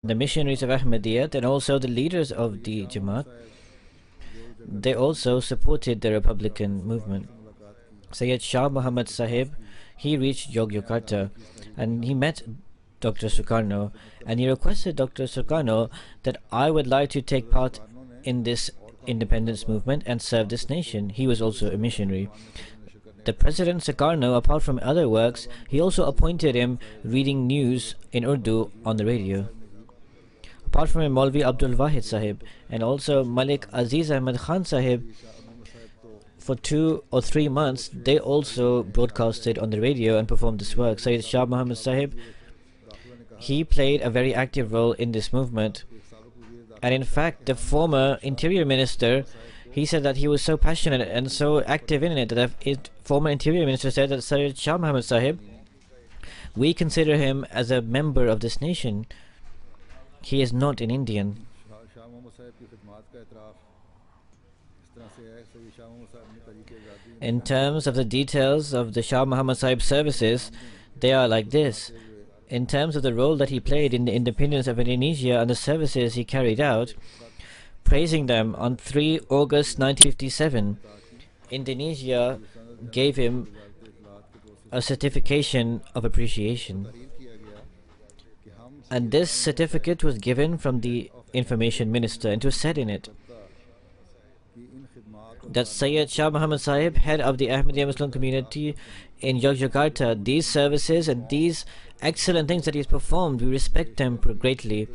the missionaries of Ahmadiyyat and also the leaders of the Jamaat, they also supported the Republican movement. Sayyid Shah Muhammad Sahib, he reached Yogyakarta and he met Dr. Sukarno, and he requested Dr. Sukarno that I would like to take part in this independence movement and serve this nation. He was also a missionary. The President Sukarno, apart from other works, he also appointed him reading news in Urdu on the radio. Apart from him, Maulvi Abdul Wahid Sahib and also Malik Aziz Ahmad Khan Sahib, for 2 or 3 months, they also broadcasted on the radio and performed this work. Sayyid Shah Muhammad Sahib, he played a very active role in this movement. And in fact, the former interior minister, he said that he was so passionate and so active in it that the former interior minister said that Sayyid Shah Muhammad Sahib, we consider him as a member of this nation. He is not an Indian. In terms of the details of the Shah Muhammad Sahib services, they are like this. In terms of the role that he played in the independence of Indonesia and the services he carried out, praising them on 3 August 1957, Indonesia gave him a certification of appreciation. And this certificate was given from the information minister, and it was said in it that Sayyid Shah Muhammad Sahib, head of the Ahmadiyya Muslim community in Yogyakarta, these services and these excellent things that he has performed, we respect them greatly.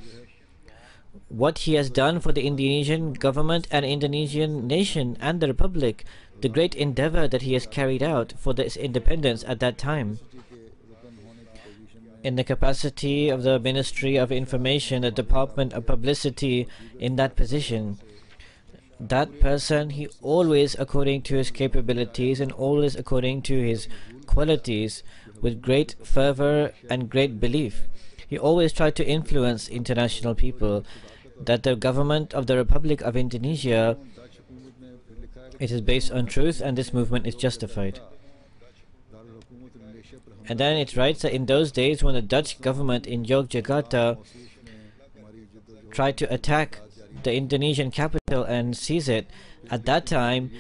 What he has done for the Indonesian government and Indonesian nation and the Republic, the great endeavor that he has carried out for this independence at that time. In the capacity of the Ministry of Information, the Department of Publicity, in that position, that person, he always according to his capabilities and always according to his qualities, with great fervor and great belief, he always tried to influence international people that the government of the Republic of Indonesia, it is based on truth and this movement is justified. And then it writes that in those days when the Dutch government in Yogyakarta tried to attack the Indonesian capital and seize it, at that time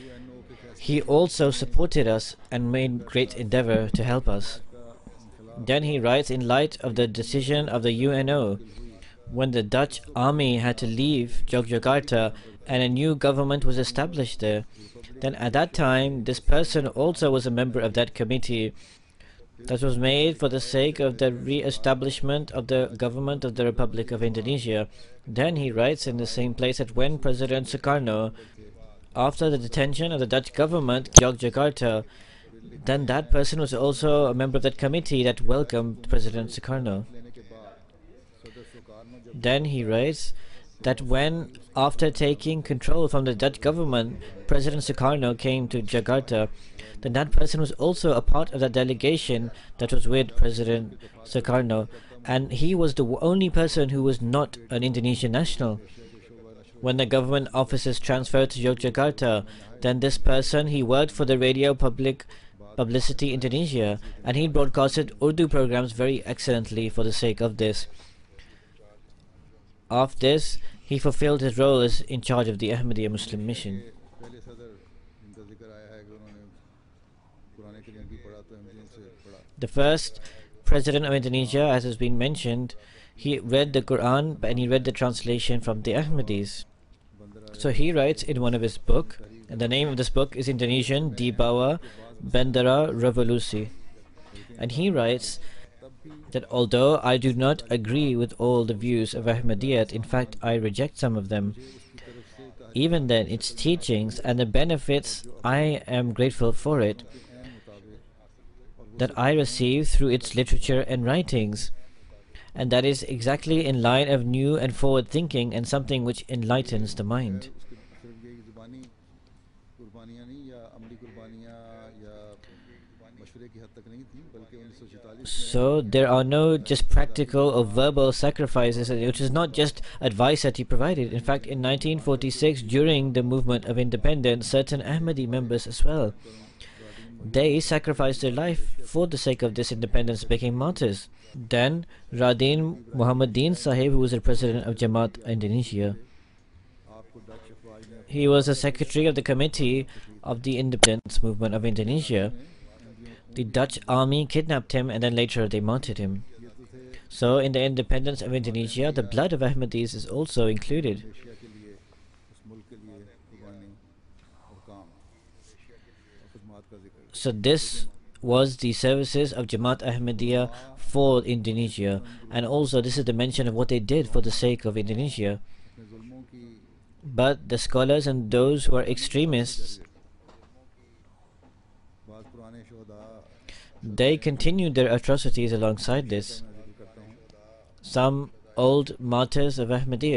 he also supported us and made great endeavor to help us. Then he writes, in light of the decision of the UNO, when the Dutch army had to leave Yogyakarta and a new government was established there, then at that time this person also was a member of that committee that was made for the sake of the re-establishment of the government of the Republic of Indonesia. Then he writes in the same place that when President Sukarno, after the detention of the Dutch government in Yogyakarta, then that person was also a member of that committee that welcomed President Sukarno. Then he writes that when, after taking control from the Dutch government, President Sukarno came to Jakarta, then that person was also a part of that delegation that was with President Sukarno, and he was the only person who was not an Indonesian national. When the government offices transferred to Yogyakarta, then this person, he worked for the Radio Publicity Indonesia, and he broadcasted Urdu programs very excellently for the sake of this. After this, he fulfilled his role as in charge of the Ahmadiyya Muslim mission. The first president of Indonesia, as has been mentioned, he read the Quran and he read the translation from the Ahmadis. So he writes in one of his book, and the name of this book is Indonesian Di Bawah Bendera Revolusi. And he writes that although I do not agree with all the views of Ahmadiyyat, in fact I reject some of them, even then its teachings and the benefits, I am grateful for it, that I receive through its literature and writings, and that is exactly in line of new and forward thinking and something which enlightens the mind. So there are no just practical or verbal sacrifices, which is not just advice that he provided. In fact, in 1946, during the movement of independence, certain Ahmadi members as well, They sacrificed their life for the sake of this independence, became martyrs. Then Radin Muhammadin Sahib, who was the president of Jamaat Indonesia, he was the secretary of the committee of the independence movement of Indonesia. The Dutch army kidnapped him and then later they martyred him. So in the independence of Indonesia, the blood of Ahmadis is also included. So this was the services of Jamaat Ahmadiyya for Indonesia, and also this is the mention of what they did for the sake of Indonesia. But the scholars and those who are extremists, they continued their atrocities alongside this. Some old martyrs of Ahmadiyya